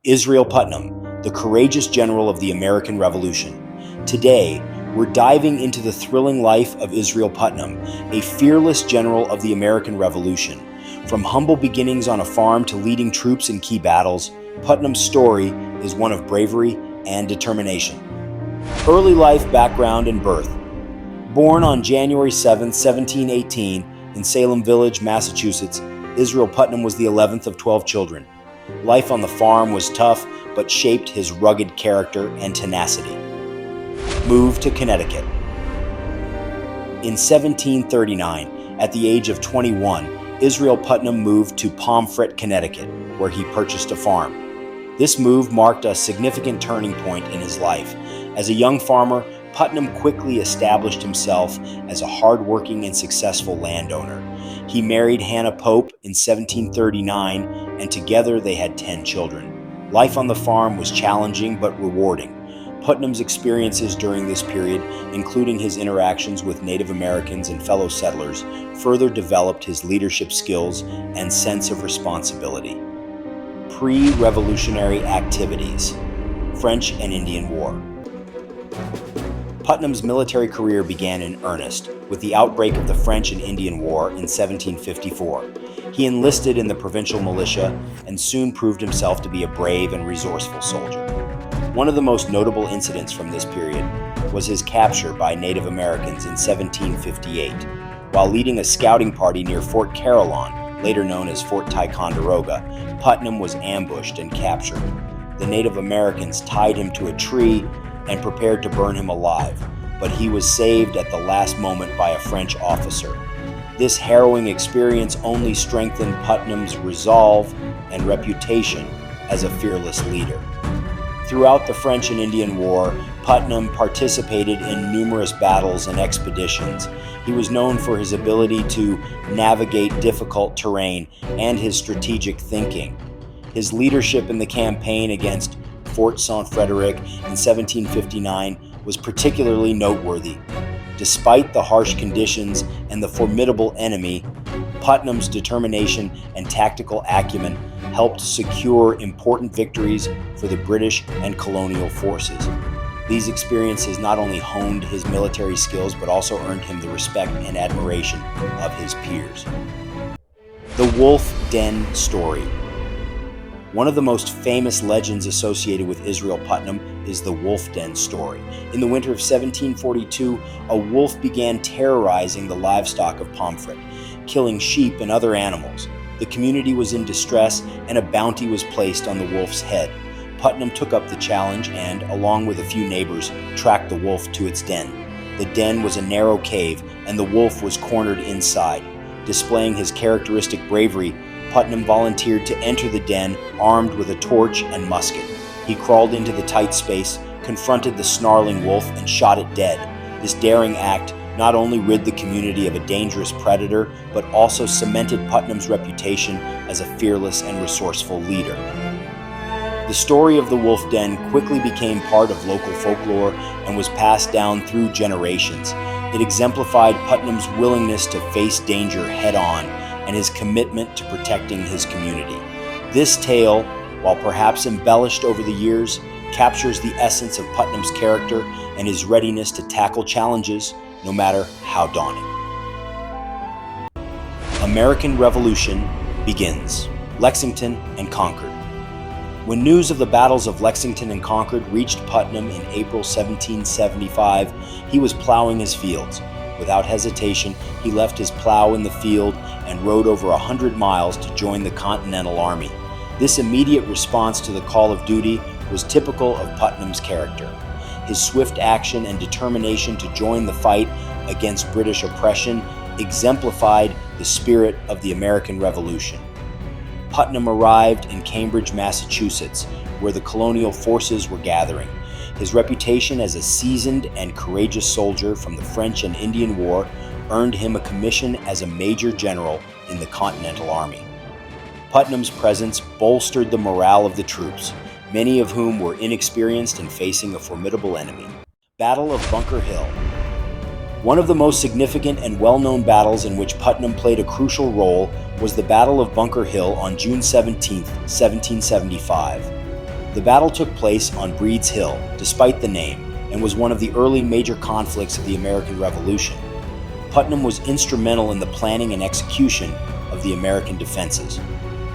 Israel Putnam, the courageous general of the American Revolution. Today, we're diving into the thrilling life of Israel Putnam, a fearless general of the American Revolution. From humble beginnings on a farm to leading troops in key battles, Putnam's story is one of bravery and determination. Early life, background, and birth. Born on January 7, 1718, in Salem Village, Massachusetts, Israel Putnam was the 11th of 12 children. Life on the farm was tough, but shaped his rugged character and tenacity. Moved to Connecticut. In 1739, at the age of 21, Israel Putnam moved to Pomfret, Connecticut, where he purchased a farm. This move marked a significant turning point in his life. As a young farmer, Putnam quickly established himself as a hardworking and successful landowner. He married Hannah Pope in 1739, and together they had 10 children. Life on the farm was challenging but rewarding. Putnam's experiences during this period, including his interactions with Native Americans and fellow settlers, further developed his leadership skills and sense of responsibility. Pre-revolutionary activities. French and Indian War. Putnam's military career began in earnest with the outbreak of the French and Indian War in 1754. He enlisted in the provincial militia and soon proved himself to be a brave and resourceful soldier. One of the most notable incidents from this period was his capture by Native Americans in 1758. While leading a scouting party near Fort Carillon, later known as Fort Ticonderoga, Putnam was ambushed and captured. The Native Americans tied him to a tree and prepared to burn him alive, but he was saved at the last moment by a French officer. This harrowing experience only strengthened Putnam's resolve and reputation as a fearless leader. Throughout the French and Indian War, Putnam participated in numerous battles and expeditions. He was known for his ability to navigate difficult terrain and his strategic thinking. His leadership in the campaign against Fort Saint-Frédéric in 1759 was particularly noteworthy. Despite the harsh conditions and the formidable enemy, Putnam's determination and tactical acumen helped secure important victories for the British and colonial forces. These experiences not only honed his military skills, but also earned him the respect and admiration of his peers. The Wolf Den Story. One of the most famous legends associated with Israel Putnam is the Wolf Den story. In the winter of 1742, a wolf began terrorizing the livestock of Pomfret, killing sheep and other animals. The community was in distress, and a bounty was placed on the wolf's head. Putnam took up the challenge and, along with a few neighbors, tracked the wolf to its den. The den was a narrow cave, and the wolf was cornered inside. Displaying his characteristic bravery, Putnam volunteered to enter the den armed with a torch and musket. He crawled into the tight space, confronted the snarling wolf, and shot it dead. This daring act not only rid the community of a dangerous predator, but also cemented Putnam's reputation as a fearless and resourceful leader. The story of the wolf den quickly became part of local folklore and was passed down through generations. It exemplified Putnam's willingness to face danger head-on and his commitment to protecting his community. This tale, while perhaps embellished over the years, captures the essence of Putnam's character and his readiness to tackle challenges, no matter how daunting. American Revolution begins. Lexington and Concord. When news of the battles of Lexington and Concord reached Putnam in April 1775, he was plowing his fields. Without hesitation, he left his plow in the field and rode over 100 miles to join the Continental Army. This immediate response to the call of duty was typical of Putnam's character. His swift action and determination to join the fight against British oppression exemplified the spirit of the American Revolution. Putnam arrived in Cambridge, Massachusetts, where the colonial forces were gathering. His reputation as a seasoned and courageous soldier from the French and Indian War earned him a commission as a major general in the Continental Army. Putnam's presence bolstered the morale of the troops, many of whom were inexperienced in facing a formidable enemy. Battle of Bunker Hill. One of the most significant and well-known battles in which Putnam played a crucial role was the Battle of Bunker Hill on June 17, 1775. The battle took place on Breed's Hill, despite the name, and was one of the early major conflicts of the American Revolution. Putnam was instrumental in the planning and execution of the American defenses.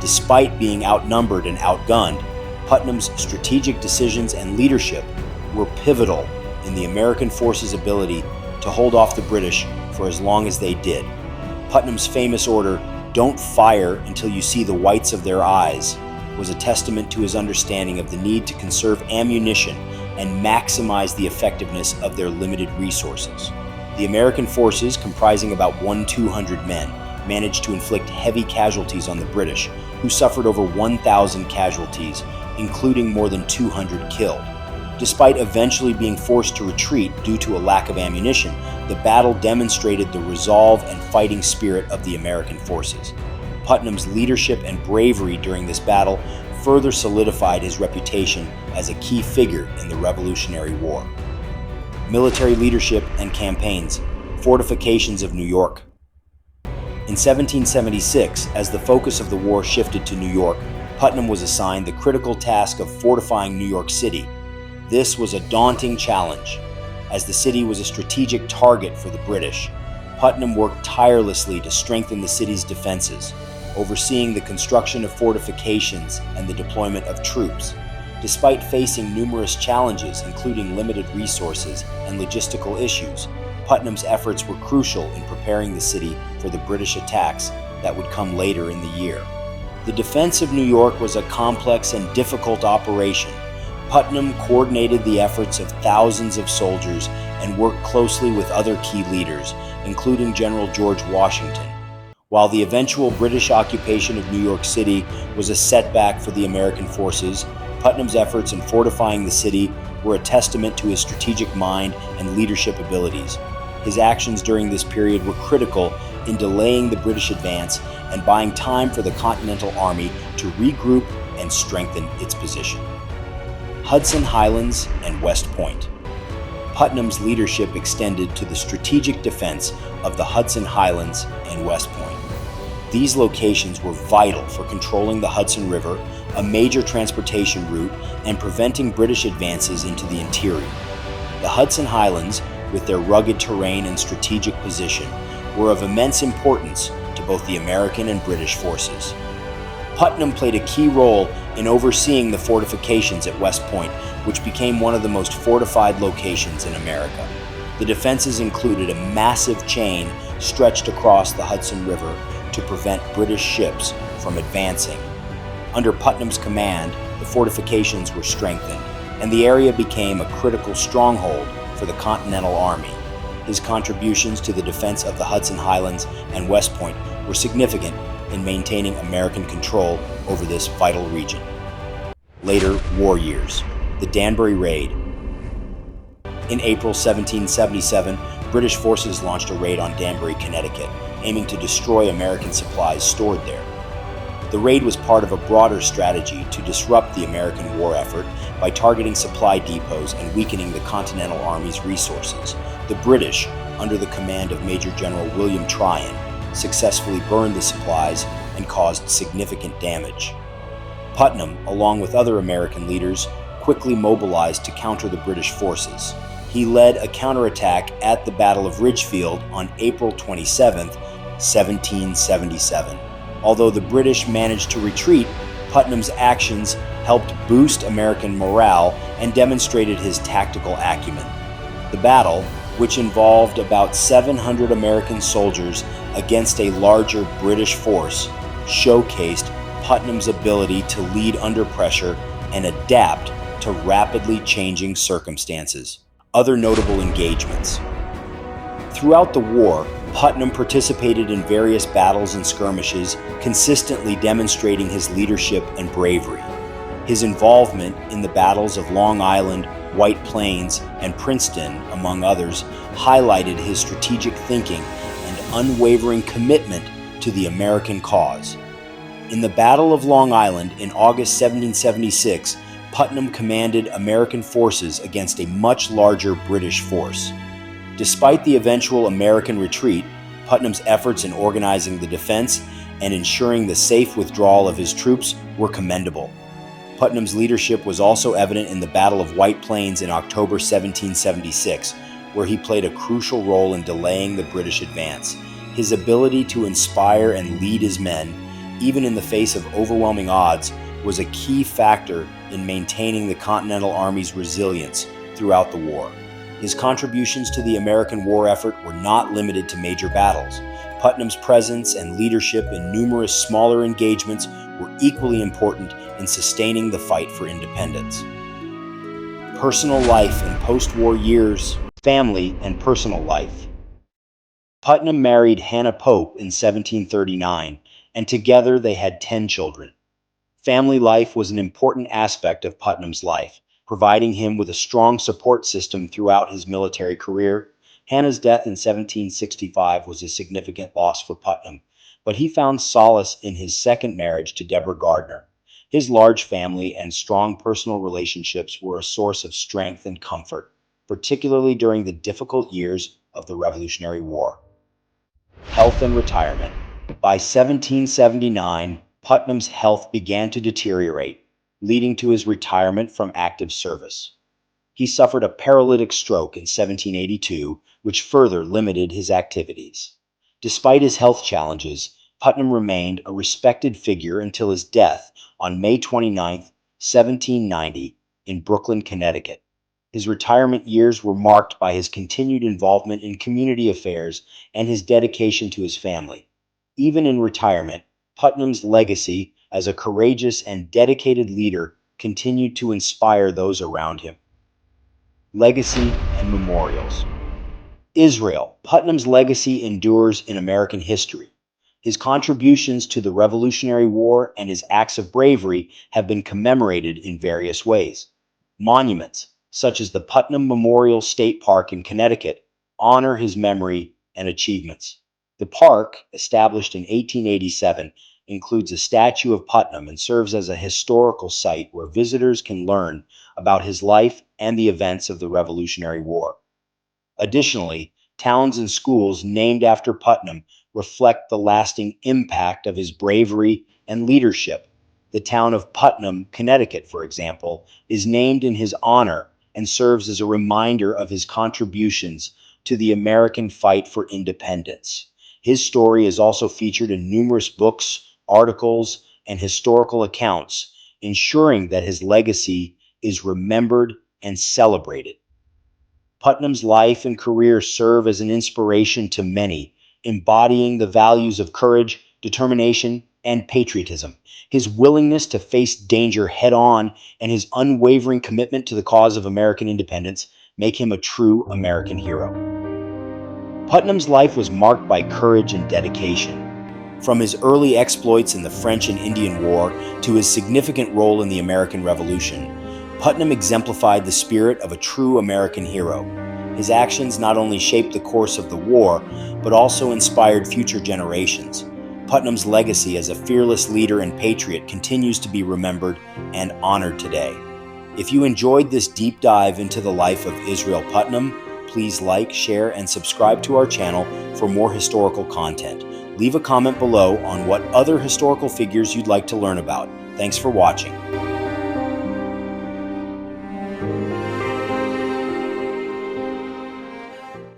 Despite being outnumbered and outgunned, Putnam's strategic decisions and leadership were pivotal in the American forces' ability to hold off the British for as long as they did. Putnam's famous order, "Don't fire until you see the whites of their eyes," was a testament to his understanding of the need to conserve ammunition and maximize the effectiveness of their limited resources. The American forces, comprising about 200 men, managed to inflict heavy casualties on the British, who suffered over 1,000 casualties, including more than 200 killed. Despite eventually being forced to retreat due to a lack of ammunition, the battle demonstrated the resolve and fighting spirit of the American forces. Putnam's leadership and bravery during this battle further solidified his reputation as a key figure in the Revolutionary War. Military leadership and campaigns. Fortifications of New York. In 1776, as the focus of the war shifted to New York, Putnam was assigned the critical task of fortifying New York City. This was a daunting challenge, as the city was a strategic target for the British. Putnam worked tirelessly to strengthen the city's defenses, overseeing the construction of fortifications and the deployment of troops. Despite facing numerous challenges, including limited resources and logistical issues, Putnam's efforts were crucial in preparing the city for the British attacks that would come later in the year. The defense of New York was a complex and difficult operation. Putnam coordinated the efforts of thousands of soldiers and worked closely with other key leaders, including General George Washington. While the eventual British occupation of New York City was a setback for the American forces, Putnam's efforts in fortifying the city were a testament to his strategic mind and leadership abilities. His actions during this period were critical in delaying the British advance and buying time for the Continental Army to regroup and strengthen its position. Hudson Highlands and West Point. Putnam's leadership extended to the strategic defense of the Hudson Highlands and West Point. These locations were vital for controlling the Hudson River, a major transportation route, and preventing British advances into the interior. The Hudson Highlands, with their rugged terrain and strategic position, were of immense importance to both the American and British forces. Putnam played a key role in overseeing the fortifications at West Point, which became one of the most fortified locations in America. The defenses included a massive chain stretched across the Hudson River to prevent British ships from advancing. Under Putnam's command, the fortifications were strengthened, and the area became a critical stronghold for the Continental Army. His contributions to the defense of the Hudson Highlands and West Point were significant in maintaining American control over this vital region. Later war years. The Danbury Raid. In April 1777, British forces launched a raid on Danbury, Connecticut, aiming to destroy American supplies stored there. The raid was part of a broader strategy to disrupt the American war effort by targeting supply depots and weakening the Continental Army's resources. The British, under the command of Major General William Tryon, successfully burned the supplies and caused significant damage. Putnam, along with other American leaders, quickly mobilized to counter the British forces. He led a counterattack at the Battle of Ridgefield on April 27, 1777. Although the British managed to retreat, Putnam's actions helped boost American morale and demonstrated his tactical acumen. The battle, which involved about 700 American soldiers against a larger British force, showcased Putnam's ability to lead under pressure and adapt to rapidly changing circumstances. Other notable engagements. Throughout the war, Putnam participated in various battles and skirmishes, consistently demonstrating his leadership and bravery. His involvement in the battles of Long Island, White Plains, and Princeton, among others, highlighted his strategic thinking and unwavering commitment to the American cause. In the Battle of Long Island in August 1776, Putnam commanded American forces against a much larger British force. Despite the eventual American retreat, Putnam's efforts in organizing the defense and ensuring the safe withdrawal of his troops were commendable. Putnam's leadership was also evident in the Battle of White Plains in October 1776, where he played a crucial role in delaying the British advance. His ability to inspire and lead his men, even in the face of overwhelming odds, was a key factor in maintaining the Continental Army's resilience throughout the war. His contributions to the American war effort were not limited to major battles. Putnam's presence and leadership in numerous smaller engagements were equally important in sustaining the fight for independence. Personal life in post-war years, family and personal life. Putnam married Hannah Pope in 1739, and together they had 10 children. Family life was an important aspect of Putnam's life, providing him with a strong support system throughout his military career. Hannah's death in 1765 was a significant loss for Putnam, but he found solace in his second marriage to Deborah Gardner. His large family and strong personal relationships were a source of strength and comfort, particularly during the difficult years of the Revolutionary War. Health and retirement. By 1779, Putnam's health began to deteriorate, leading to his retirement from active service. He suffered a paralytic stroke in 1782, which further limited his activities. Despite his health challenges, Putnam remained a respected figure until his death on May 29, 1790, in Brooklyn, Connecticut. His retirement years were marked by his continued involvement in community affairs and his dedication to his family. Even in retirement, Putnam's legacy as a courageous and dedicated leader continued to inspire those around him. Legacy and memorials. Israel. Putnam's legacy endures in American history. His contributions to the Revolutionary War and his acts of bravery have been commemorated in various ways. Monuments, such as the Putnam Memorial State Park in Connecticut, honor his memory and achievements. The park, established in 1887, includes a statue of Putnam and serves as a historical site where visitors can learn about his life and the events of the Revolutionary War. Additionally, towns and schools named after Putnam reflect the lasting impact of his bravery and leadership. The town of Putnam, Connecticut, for example, is named in his honor and serves as a reminder of his contributions to the American fight for independence. His story is also featured in numerous books, articles, and historical accounts, ensuring that his legacy is remembered and celebrated. Putnam's life and career serve as an inspiration to many, embodying the values of courage, determination, and patriotism. His willingness to face danger head-on and his unwavering commitment to the cause of American independence make him a true American hero. Putnam's life was marked by courage and dedication. From his early exploits in the French and Indian War to his significant role in the American Revolution, Putnam exemplified the spirit of a true American hero. His actions not only shaped the course of the war, but also inspired future generations. Putnam's legacy as a fearless leader and patriot continues to be remembered and honored today. If you enjoyed this deep dive into the life of Israel Putnam, please like, share, and subscribe to our channel for more historical content. Leave a comment below on what other historical figures you'd like to learn about. Thanks for watching.